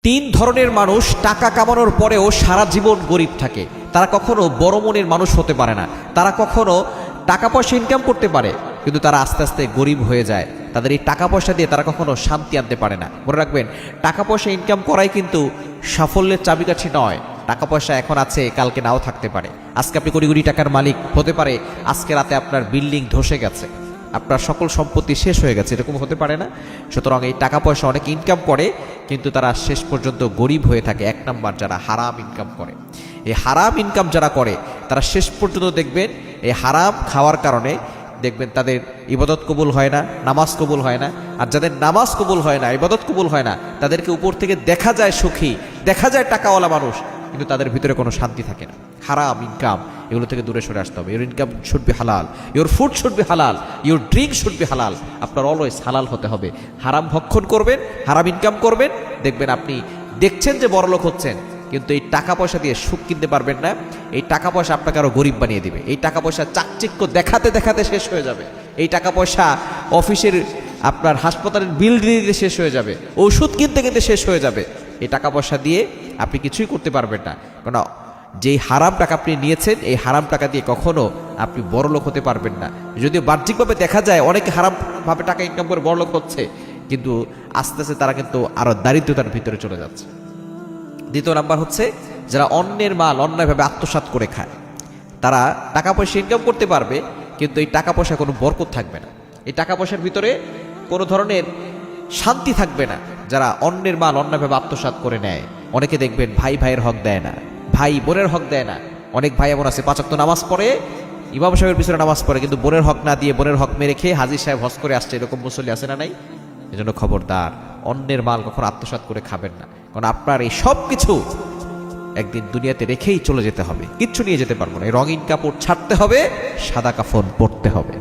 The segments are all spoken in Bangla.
তিন ধরনের মানুষ টাকা কামানোর পরেও সারা জীবন গরিব থাকে। তারা কখনো বড় মনের মানুষ হতে পারে না। তারা কখনো টাকা পয়সা ইনকাম করতে পারে, কিন্তু তারা আস্তে আস্তে গরিব হয়ে যায়। তাদের এই টাকা পয়সা দিয়ে তারা কখনো শান্তি আনতে পারে না। মনে রাখবেন, টাকা পয়সা ইনকাম করাই কিন্তু সাফল্যের চাবিকাঠি নয়। টাকা পয়সা এখন আছে, কালকে নাও থাকতে পারে। আজকে আপনি কোটি কোটি টাকার মালিক হতে পারে, আজকে রাতে আপনার বিল্ডিং ধসে গেছে, আপনার সকল সম্পত্তি শেষ হয়ে গেছে, এরকম হতে পারে না। সুতরাং এই টাকা পয়সা অনেক ইনকাম করে, কিন্তু তারা শেষ পর্যন্ত গরিব হয়ে থাকে। এক নাম্বার, যারা হারাম ইনকাম করে। এই হারাম ইনকাম যারা করে তারা শেষ পর্যন্ত দেখবেন এই হারাম খাওয়ার কারণে দেখবেন তাদের ইবাদত কবুল হয় না, নামাজ কবুল হয় না। আর যাদের নামাজ কবুল হয় না, ইবাদত কবুল হয় না, তাদেরকে উপর থেকে দেখা যায় সুখী, দেখা যায় টাকাওয়ালা মানুষ, কিন্তু তাদের ভিতরে কোনো শান্তি থাকে না। হারাম ইনকাম, এগুলো থেকে দূরে সরে আসতে হবে। ইউর ইনকাম শুড বি হালাল, ইউর ফুড শুড বি হালাল, ইউর ড্রিঙ্ক শুড বি হালাল। আপনার অলওয়েজ হালাল হতে হবে। হারাম ভক্ষণ করবেন, হারাম ইনকাম করবেন, দেখবেন আপনি দেখছেন যে বড়লোক হচ্ছেন, কিন্তু এই টাকা পয়সা দিয়ে সুখ কিনতে পারবেন না। এই টাকা পয়সা আপনাকে আরো গরিব বানিয়ে দিবে। এই টাকা পয়সা চাকচিক্য দেখাতে দেখাতে শেষ হয়ে যাবে। এই টাকা পয়সা অফিসের আপনার হাসপাতালের বিল দিতে শেষ হয়ে যাবে, ওষুধ কিনতে কিনতে শেষ হয়ে যাবে। এই টাকা পয়সা দিয়ে আপনি কিছুই করতে পারবেন না, কারণ যেই হারাম টাকা আপনি নিয়েছেন, এই হারাম টাকা দিয়ে কখনো আপনি বড়লোক হতে পারবেন না। যদিও বাহ্যিকভাবে দেখা যায় অনেকে হারামভাবে টাকা ইনকাম করে বড়লোক হচ্ছে, কিন্তু আস্তে আস্তে তারা কিন্তু আরো দারিদ্রতার ভিতরে চলে যাচ্ছে। দ্বিতীয় নাম্বার হচ্ছে যারা অন্যের মাল অন্যায়ভাবে আত্মসাৎ করে খায়। তারা টাকা পয়সা ইনকাম করতে পারবে, কিন্তু এই টাকা পয়সা কোনো বরকত থাকবে না। এই টাকা পয়সার ভিতরে কোনো ধরনের শান্তি থাকবে না। যারা অন্যের মাল অন্যায়ভাবে আত্মসাৎ করে নেয়, অনেকে দেখবেন ভাই ভাইয়ের হক দেয় না, ভাই বোনের হক দেয় না। অনেক ভাই এমন আছে 5 ওয়াক্ত নামাজ পড়ে, ইমাম সাহেবের পিছনে নামাজ পড়ে, কিন্তু বোনের হক না দিয়ে বোনের হক মেরে খেয়ে হাজির সাহেব হজ করে আসছে, এরকম মুসল্লি আছে না নাই? এজন্য খবরদার, অন্যের মাল কখনো আত্মসাৎ করে খাবেন না, কারণ আপনার এই সব কিছু একদিন দুনিয়াতে রেখেই চলে যেতে হবে। কিচ্ছু নিয়ে যেতে পারবো না। এই রঙিন কাপড় ছাড়তে হবে, সাদা কাফন পরতে হবে।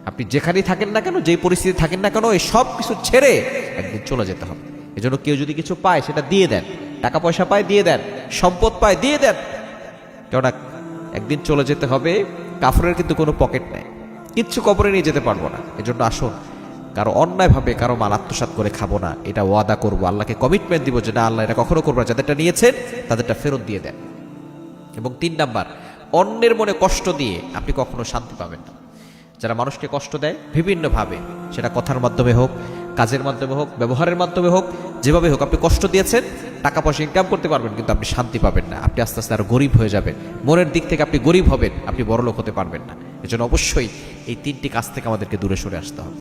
আপনি যেখানেই থাকেন না কেন, যেই পরিস্থিতি থাকেন না কেন, এই সব কিছু ছেড়ে একদিন চলে যেতে হবে। এজন্য কেউ যদি কিছু পায় সেটা দিয়ে দেন, টাকা পয়সা পায় দিয়ে দেন, সম্পদ পায় দিয়ে দেন, কেননা একদিন চলে যেতে হবে। কাফনের কিন্তু কোনো পকেট নেই, কিচ্ছু কবরে নিয়ে যেতে পারবো না। এজন্য আসুন, কারো অন্যায়ভাবে কারো মাল আত্মসাৎ করে খাবো না, এটা ওয়াদা করবো, আল্লাহকে কমিটমেন্ট দিব যে না, আল্লাহ এটা কখনো করবো না। যাদেরটা নিয়েছেন তাদেরটা ফেরত দিয়ে দেন। এবং 3 নাম্বার, অন্যের মনে কষ্ট দিয়ে আপনি কখনো শান্তি পাবেন না। যারা মানুষকে কষ্ট দেয় বিভিন্নভাবে, সেটা কথার মাধ্যমে হোক, কাজের মাধ্যমে হোক, ব্যবহারের মাধ্যমে হোক, যেভাবে হোক আপনি কষ্ট দিয়েছেন, টাকা পয়সা ইনকাম করতে পারবেন, কিন্তু আপনি শান্তি পাবেন না। আপনি আস্তে আস্তে আরো গরিব হয়ে যাবেন। মনের দিক থেকে আপনি গরিব হবেন, আপনি বড়লোক হতে পারবেন না। এজন্য অবশ্যই এই 3টি কাজ থেকে আমাদেরকে দূরে সরে আসতে হবে।